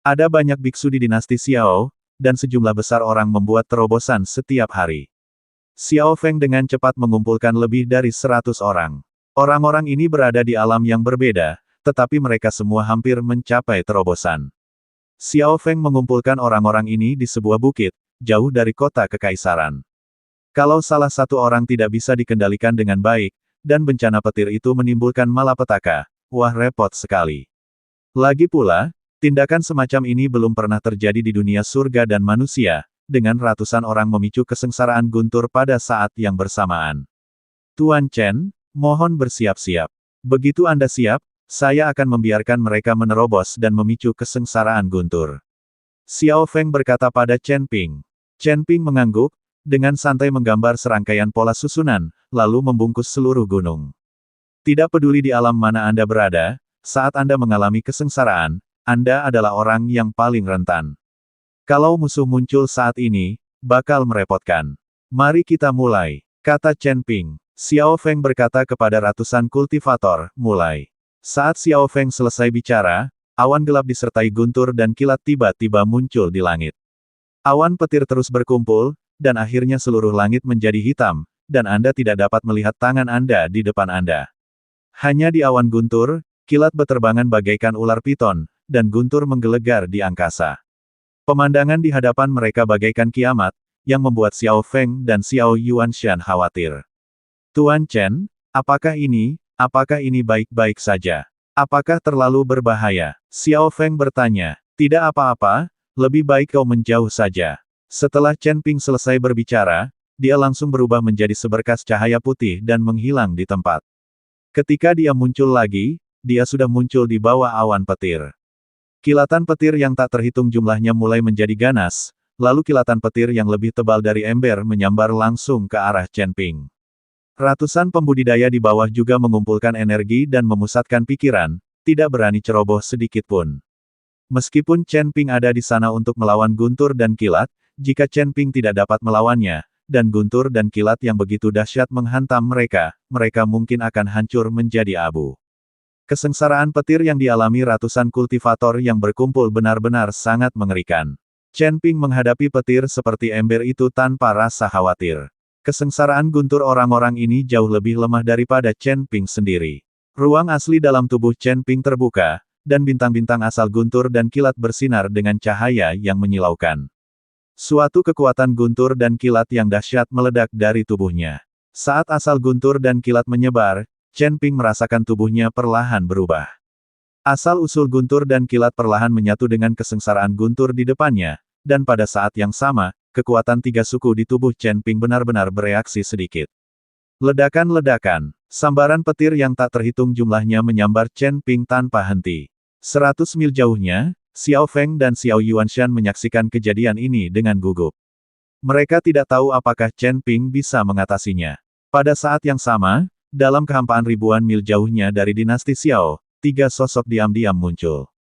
Ada banyak biksu di dinasti Xiao, dan sejumlah besar orang membuat terobosan setiap hari. Xiao Feng dengan cepat mengumpulkan lebih dari 100 orang. Orang-orang ini berada di alam yang berbeda, tetapi mereka semua hampir mencapai terobosan. Xiao Feng mengumpulkan orang-orang ini di sebuah bukit, jauh dari kota kekaisaran. Kalau salah satu orang tidak bisa dikendalikan dengan baik, dan bencana petir itu menimbulkan malapetaka, wah repot sekali. Lagi pula, tindakan semacam ini belum pernah terjadi di dunia surga dan manusia, dengan ratusan orang memicu kesengsaraan guntur pada saat yang bersamaan. Tuan Chen, mohon bersiap-siap. Begitu Anda siap, saya akan membiarkan mereka menerobos dan memicu kesengsaraan guntur. Xiao Feng berkata pada Chen Ping. Chen Ping mengangguk, dengan santai menggambar serangkaian pola susunan, lalu membungkus seluruh gunung. Tidak peduli di alam mana Anda berada, saat Anda mengalami kesengsaraan, Anda adalah orang yang paling rentan. Kalau musuh muncul saat ini, bakal merepotkan. Mari kita mulai, kata Chen Ping. Xiao Feng berkata kepada ratusan kultivator, mulai. Saat Xiao Feng selesai bicara, awan gelap disertai guntur dan kilat tiba-tiba muncul di langit. Awan petir terus berkumpul, dan akhirnya seluruh langit menjadi hitam, dan Anda tidak dapat melihat tangan Anda di depan Anda. Hanya di awan guntur, kilat beterbangan bagaikan ular piton, dan guntur menggelegar di angkasa. Pemandangan di hadapan mereka bagaikan kiamat, yang membuat Xiao Feng dan Xiao Yuanshan khawatir. Tuan Chen, apakah ini baik-baik saja? Apakah terlalu berbahaya? Xiao Feng bertanya. Tidak apa-apa, lebih baik kau menjauh saja. Setelah Chen Ping selesai berbicara, dia langsung berubah menjadi seberkas cahaya putih dan menghilang di tempat. Ketika dia muncul lagi, dia sudah muncul di bawah awan petir. Kilatan petir yang tak terhitung jumlahnya mulai menjadi ganas, lalu kilatan petir yang lebih tebal dari ember menyambar langsung ke arah Chen Ping. Ratusan pembudidaya di bawah juga mengumpulkan energi dan memusatkan pikiran, tidak berani ceroboh sedikit pun. Meskipun Chen Ping ada di sana untuk melawan guntur dan kilat, jika Chen Ping tidak dapat melawannya, dan guntur dan kilat yang begitu dahsyat menghantam mereka, mereka mungkin akan hancur menjadi abu. Kesengsaraan petir yang dialami ratusan kultivator yang berkumpul benar-benar sangat mengerikan. Chen Ping menghadapi petir seperti ember itu tanpa rasa khawatir. Kesengsaraan guntur orang-orang ini jauh lebih lemah daripada Chen Ping sendiri. Ruang asli dalam tubuh Chen Ping terbuka, dan bintang-bintang asal guntur dan kilat bersinar dengan cahaya yang menyilaukan. Suatu kekuatan guntur dan kilat yang dahsyat meledak dari tubuhnya. Saat asal guntur dan kilat menyebar, Chen Ping merasakan tubuhnya perlahan berubah. Asal-usul guntur dan kilat perlahan menyatu dengan kesengsaraan guntur di depannya, dan pada saat yang sama, kekuatan tiga suku di tubuh Chen Ping benar-benar bereaksi sedikit. Ledakan-ledakan, sambaran petir yang tak terhitung jumlahnya menyambar Chen Ping tanpa henti. 100 mil jauhnya, Xiao Feng dan Xiao Yuanshan menyaksikan kejadian ini dengan gugup. Mereka tidak tahu apakah Chen Ping bisa mengatasinya. Pada saat yang sama, dalam kehampaan ribuan mil jauhnya dari dinasti Xiao, tiga sosok diam-diam muncul.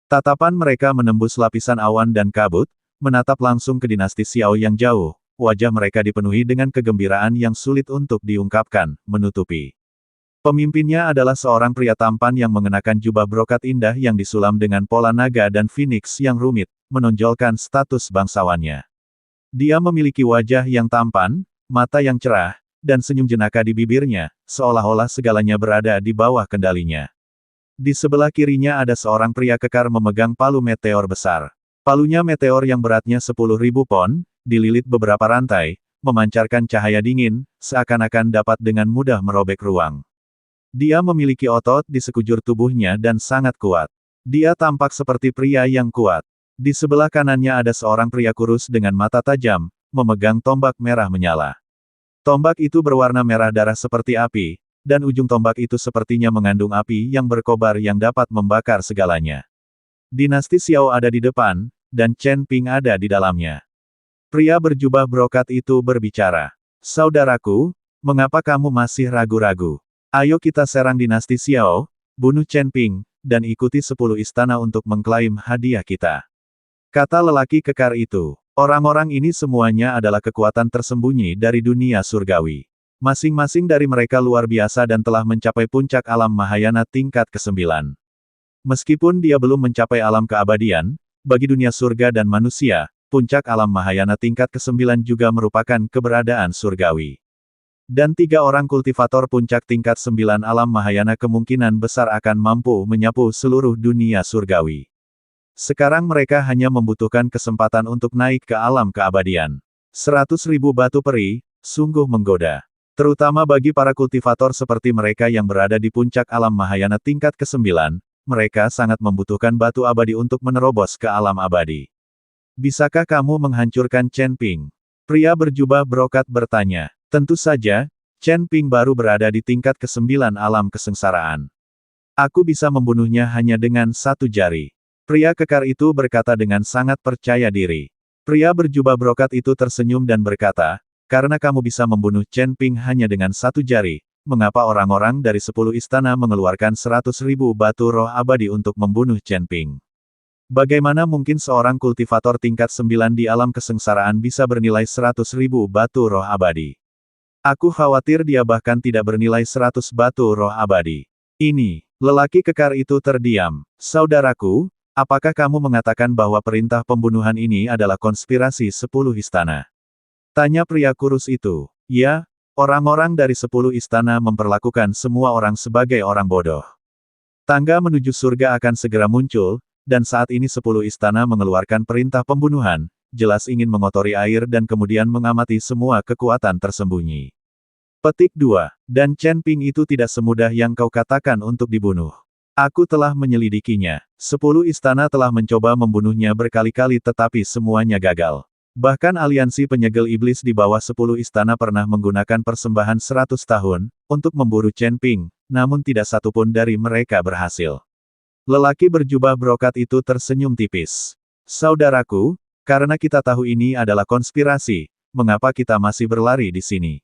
Tatapan mereka menembus lapisan awan dan kabut, menatap langsung ke dinasti Xiao yang jauh, wajah mereka dipenuhi dengan kegembiraan yang sulit untuk diungkapkan, menutupi. Pemimpinnya adalah seorang pria tampan yang mengenakan jubah brokat indah yang disulam dengan pola naga dan phoenix yang rumit, menonjolkan status bangsawannya. Dia memiliki wajah yang tampan, mata yang cerah, dan senyum jenaka di bibirnya, seolah-olah segalanya berada di bawah kendalinya. Di sebelah kirinya ada seorang pria kekar memegang palu meteor besar. Palunya meteor yang beratnya 10.000 pon, dililit beberapa rantai, memancarkan cahaya dingin, seakan-akan dapat dengan mudah merobek ruang. Dia memiliki otot di sekujur tubuhnya dan sangat kuat. Dia tampak seperti pria yang kuat. Di sebelah kanannya ada seorang pria kurus dengan mata tajam, memegang tombak merah menyala. Tombak itu berwarna merah darah seperti api, dan ujung tombak itu sepertinya mengandung api yang berkobar yang dapat membakar segalanya. Dinasti Xiao ada di depan, dan Chen Ping ada di dalamnya. Pria berjubah brokat itu berbicara. Saudaraku, mengapa kamu masih ragu-ragu? Ayo kita serang dinasti Xiao, bunuh Chen Ping, dan ikuti 10 istana untuk mengklaim hadiah kita. Kata lelaki kekar itu. Orang-orang ini semuanya adalah kekuatan tersembunyi dari dunia surgawi. Masing-masing dari mereka luar biasa dan telah mencapai puncak alam Mahayana tingkat ke-9. Meskipun dia belum mencapai alam keabadian, bagi dunia surga dan manusia, puncak alam Mahayana tingkat ke-9 juga merupakan keberadaan surgawi. Dan 3 orang kultivator puncak tingkat 9 alam Mahayana kemungkinan besar akan mampu menyapu seluruh dunia surgawi. Sekarang mereka hanya membutuhkan kesempatan untuk naik ke alam keabadian. 100.000 batu peri, sungguh menggoda. Terutama bagi para kultivator seperti mereka yang berada di puncak alam Mahayana tingkat ke-9, mereka sangat membutuhkan batu abadi untuk menerobos ke alam abadi. Bisakah kamu menghancurkan Chen Ping? Pria berjubah brokat bertanya. Tentu saja, Chen Ping baru berada di tingkat ke-9 alam kesengsaraan. Aku bisa membunuhnya hanya dengan 1 jari. Pria kekar itu berkata dengan sangat percaya diri. Pria berjubah brokat itu tersenyum dan berkata, karena kamu bisa membunuh Chen Ping hanya dengan 1 jari, mengapa orang-orang dari 10 istana mengeluarkan 100.000 batu roh abadi untuk membunuh Chen Ping? Bagaimana mungkin seorang kultivator tingkat 9 di alam kesengsaraan bisa bernilai 100.000 batu roh abadi? Aku khawatir dia bahkan tidak bernilai 100 batu roh abadi. Ini, lelaki kekar itu terdiam. Saudaraku, apakah kamu mengatakan bahwa perintah pembunuhan ini adalah konspirasi 10 istana? Tanya pria kurus itu. Ya, orang-orang dari 10 istana memperlakukan semua orang sebagai orang bodoh. Tangga menuju surga akan segera muncul, dan saat ini 10 istana mengeluarkan perintah pembunuhan, jelas ingin mengotori air dan kemudian mengamati semua kekuatan tersembunyi. Petik 2. Dan Chen Ping itu tidak semudah yang kau katakan untuk dibunuh. Aku telah menyelidikinya. 10 istana telah mencoba membunuhnya berkali-kali tetapi semuanya gagal. Bahkan aliansi penyegel iblis di bawah 10 istana pernah menggunakan persembahan 100 tahun, untuk memburu Chen Ping, namun tidak satupun dari mereka berhasil. Lelaki berjubah brokat itu tersenyum tipis. Saudaraku, karena kita tahu ini adalah konspirasi, mengapa kita masih berlari di sini?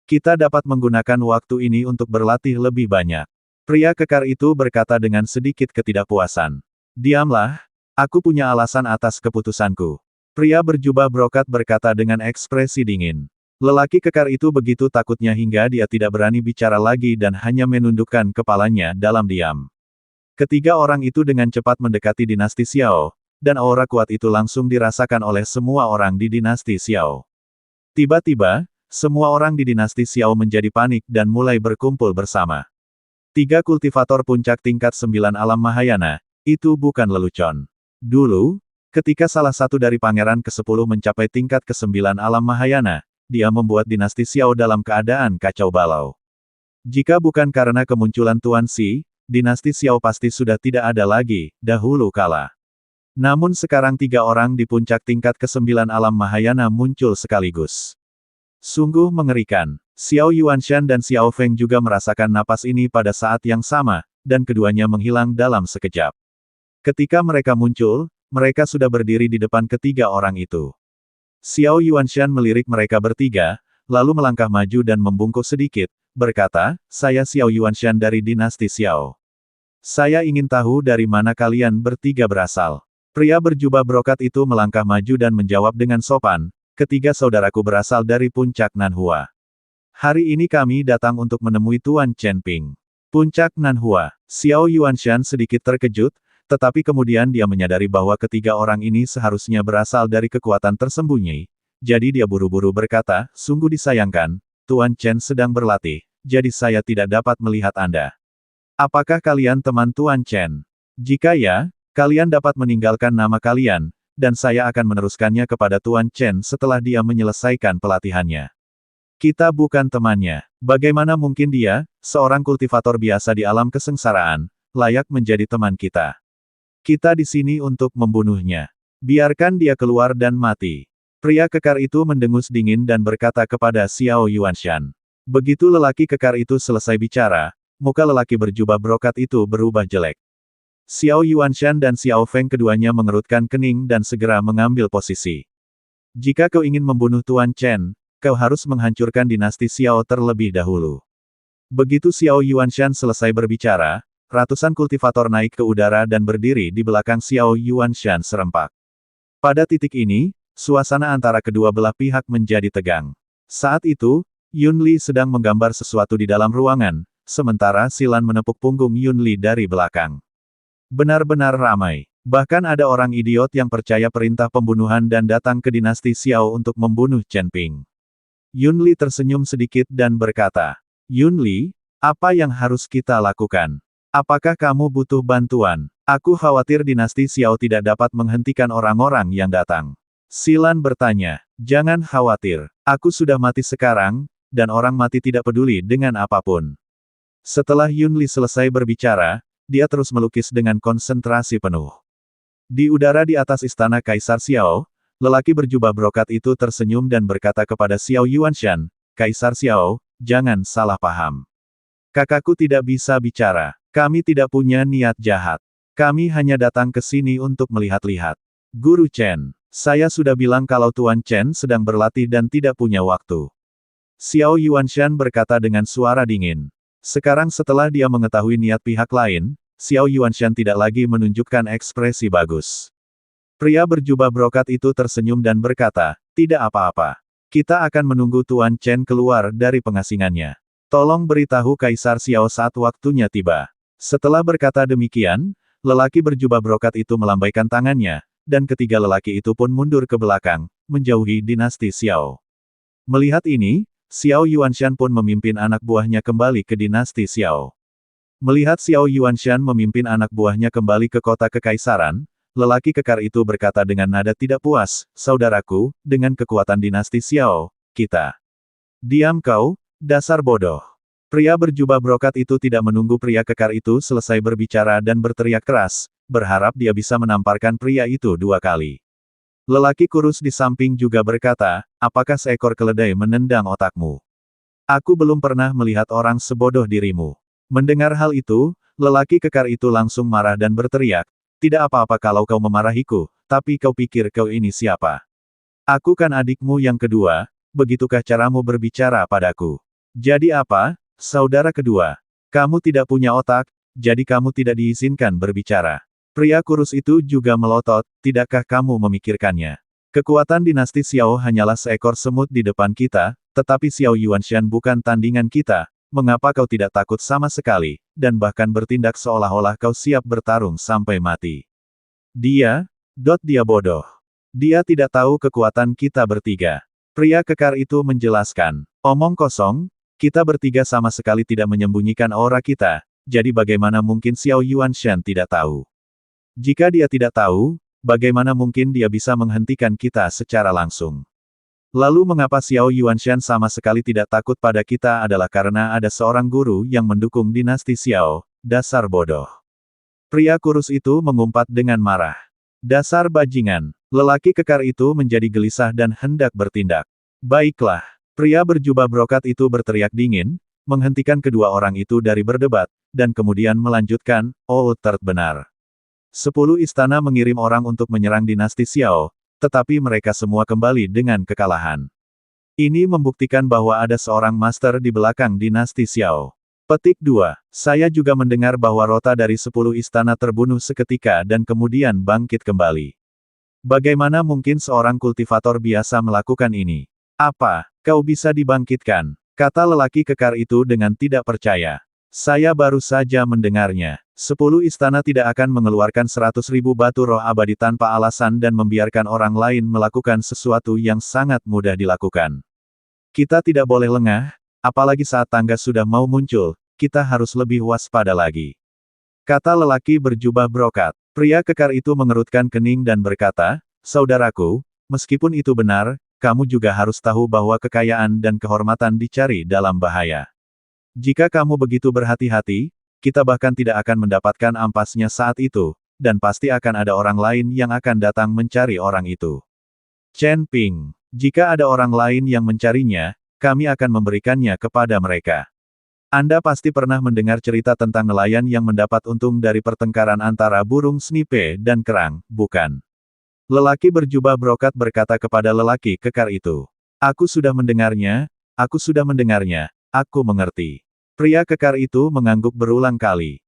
Kita dapat menggunakan waktu ini untuk berlatih lebih banyak. Pria kekar itu berkata dengan sedikit ketidakpuasan. Diamlah, aku punya alasan atas keputusanku. Pria berjubah brokat berkata dengan ekspresi dingin. Lelaki kekar itu begitu takutnya hingga dia tidak berani bicara lagi dan hanya menundukkan kepalanya dalam diam. Ketiga orang itu dengan cepat mendekati dinasti Xiao, dan aura kuat itu langsung dirasakan oleh semua orang di dinasti Xiao. Tiba-tiba, semua orang di dinasti Xiao menjadi panik dan mulai berkumpul bersama. 3 kultivator puncak tingkat 9 alam Mahayana, itu bukan lelucon. Dulu, ketika salah satu dari pangeran ke-10 mencapai tingkat ke-9 alam Mahayana, dia membuat dinasti Xiao dalam keadaan kacau balau. Jika bukan karena kemunculan Tuan Xi, dinasti Xiao pasti sudah tidak ada lagi, dahulu kala. Namun sekarang 3 orang di puncak tingkat ke-9 alam Mahayana muncul sekaligus. Sungguh mengerikan. Xiao Yuanshan dan Xiao Feng juga merasakan napas ini pada saat yang sama, dan keduanya menghilang dalam sekejap. Ketika mereka muncul, mereka sudah berdiri di depan ketiga orang itu. Xiao Yuanshan melirik mereka bertiga, lalu melangkah maju dan membungkuk sedikit, berkata, saya Xiao Yuanshan dari dinasti Xiao. Saya ingin tahu dari mana kalian bertiga berasal. Pria berjubah brokat itu melangkah maju dan menjawab dengan sopan, ketiga saudaraku berasal dari puncak Nanhua. Hari ini kami datang untuk menemui Tuan Chen Ping. Puncak Nanhua. Xiao Yuanshan sedikit terkejut, tetapi kemudian dia menyadari bahwa ketiga orang ini seharusnya berasal dari kekuatan tersembunyi. Jadi dia buru-buru berkata, sungguh disayangkan, Tuan Chen sedang berlatih, jadi saya tidak dapat melihat Anda. Apakah kalian teman Tuan Chen? Jika ya, kalian dapat meninggalkan nama kalian, dan saya akan meneruskannya kepada Tuan Chen setelah dia menyelesaikan pelatihannya. Kita bukan temannya. Bagaimana mungkin dia, seorang kultivator biasa di alam kesengsaraan, layak menjadi teman kita? Kita di sini untuk membunuhnya. Biarkan dia keluar dan mati. Pria kekar itu mendengus dingin dan berkata kepada Xiao Yuanshan. Begitu lelaki kekar itu selesai bicara, muka lelaki berjubah brokat itu berubah jelek. Xiao Yuanshan dan Xiao Feng keduanya mengerutkan kening dan segera mengambil posisi. Jika kau ingin membunuh Tuan Chen, kau harus menghancurkan dinasti Xiao terlebih dahulu. Begitu Xiao Yuanshan selesai berbicara, ratusan kultivator naik ke udara dan berdiri di belakang Xiao Yuanshan serempak. Pada titik ini, suasana antara kedua belah pihak menjadi tegang. Saat itu, Yun Li sedang menggambar sesuatu di dalam ruangan, sementara Silan menepuk punggung Yun Li dari belakang. Benar-benar ramai. Bahkan ada orang idiot yang percaya perintah pembunuhan dan datang ke dinasti Xiao untuk membunuh Chen Ping. Yun Li tersenyum sedikit dan berkata, Yun Li, apa yang harus kita lakukan? Apakah kamu butuh bantuan? Aku khawatir dinasti Xiao tidak dapat menghentikan orang-orang yang datang. Silan bertanya, jangan khawatir, aku sudah mati sekarang, dan orang mati tidak peduli dengan apapun. Setelah Yun Li selesai berbicara, dia terus melukis dengan konsentrasi penuh. Di udara di atas istana Kaisar Xiao, lelaki berjubah brokat itu tersenyum dan berkata kepada Xiao Yuanshan, Kaisar Xiao, jangan salah paham. Kakakku tidak bisa bicara, kami tidak punya niat jahat. Kami hanya datang ke sini untuk melihat-lihat. Guru Chen, saya sudah bilang kalau Tuan Chen sedang berlatih dan tidak punya waktu. Xiao Yuanshan berkata dengan suara dingin. Sekarang setelah dia mengetahui niat pihak lain, Xiao Yuanshan tidak lagi menunjukkan ekspresi bagus. Pria berjubah brokat itu tersenyum dan berkata, tidak apa-apa. Kita akan menunggu Tuan Chen keluar dari pengasingannya. Tolong beritahu Kaisar Xiao saat waktunya tiba. Setelah berkata demikian, lelaki berjubah brokat itu melambaikan tangannya, dan ketiga lelaki itu pun mundur ke belakang, menjauhi dinasti Xiao. Melihat ini, Xiao Yuanshan pun memimpin anak buahnya kembali ke dinasti Xiao. Melihat Xiao Yuanshan memimpin anak buahnya kembali ke kota kekaisaran, lelaki kekar itu berkata dengan nada tidak puas, saudaraku, dengan kekuatan dinasti Xiao, kita. Diam kau, dasar bodoh. Pria berjubah brokat itu tidak menunggu pria kekar itu selesai berbicara dan berteriak keras, berharap dia bisa menamparkan pria itu 2 kali. Lelaki kurus di samping juga berkata, apakah seekor keledai menendang otakmu? Aku belum pernah melihat orang sebodoh dirimu. Mendengar hal itu, lelaki kekar itu langsung marah dan berteriak, tidak apa-apa kalau kau memarahiku, tapi kau pikir kau ini siapa? Aku kan adikmu yang kedua, begitukah caramu berbicara padaku? Jadi apa? Saudara kedua, kamu tidak punya otak, jadi kamu tidak diizinkan berbicara. Pria kurus itu juga melotot, tidakkah kamu memikirkannya? Kekuatan dinasti Xiao hanyalah seekor semut di depan kita, tetapi Xiao Yuanshan bukan tandingan kita, mengapa kau tidak takut sama sekali, dan bahkan bertindak seolah-olah kau siap bertarung sampai mati? Dia bodoh. Dia tidak tahu kekuatan kita bertiga. Pria kekar itu menjelaskan, omong kosong, kita bertiga sama sekali tidak menyembunyikan aura kita, jadi bagaimana mungkin Xiao Yuanshan tidak tahu? Jika dia tidak tahu, bagaimana mungkin dia bisa menghentikan kita secara langsung? Lalu mengapa Xiao Yuanshan sama sekali tidak takut pada kita adalah karena ada seorang guru yang mendukung dinasti Xiao, dasar bodoh. Pria kurus itu mengumpat dengan marah. Dasar bajingan, lelaki kekar itu menjadi gelisah dan hendak bertindak. Baiklah. Pria berjubah brokat itu berteriak dingin, menghentikan kedua orang itu dari berdebat, dan kemudian melanjutkan, oh terbenar. 10 istana mengirim orang untuk menyerang dinasti Xiao, tetapi mereka semua kembali dengan kekalahan. Ini membuktikan bahwa ada seorang master di belakang dinasti Xiao. Petik 2. Saya juga mendengar bahwa rota dari 10 istana terbunuh seketika dan kemudian bangkit kembali. Bagaimana mungkin seorang kultivator biasa melakukan ini? Apa, kau bisa dibangkitkan? Kata lelaki kekar itu dengan tidak percaya. Saya baru saja mendengarnya. 10 istana tidak akan mengeluarkan 100.000 batu roh abadi tanpa alasan dan membiarkan orang lain melakukan sesuatu yang sangat mudah dilakukan. Kita tidak boleh lengah, apalagi saat tangga sudah mau muncul, kita harus lebih waspada lagi. Kata lelaki berjubah brokat. Pria kekar itu mengerutkan kening dan berkata, saudaraku, meskipun itu benar, kamu juga harus tahu bahwa kekayaan dan kehormatan dicari dalam bahaya. Jika kamu begitu berhati-hati, kita bahkan tidak akan mendapatkan ampasnya saat itu, dan pasti akan ada orang lain yang akan datang mencari orang itu. Chen Ping, jika ada orang lain yang mencarinya, kami akan memberikannya kepada mereka. Anda pasti pernah mendengar cerita tentang nelayan yang mendapat untung dari pertengkaran antara burung snipe dan kerang, bukan? Lelaki berjubah brokat berkata kepada lelaki kekar itu. Aku sudah mendengarnya, aku mengerti. Pria kekar itu mengangguk berulang kali.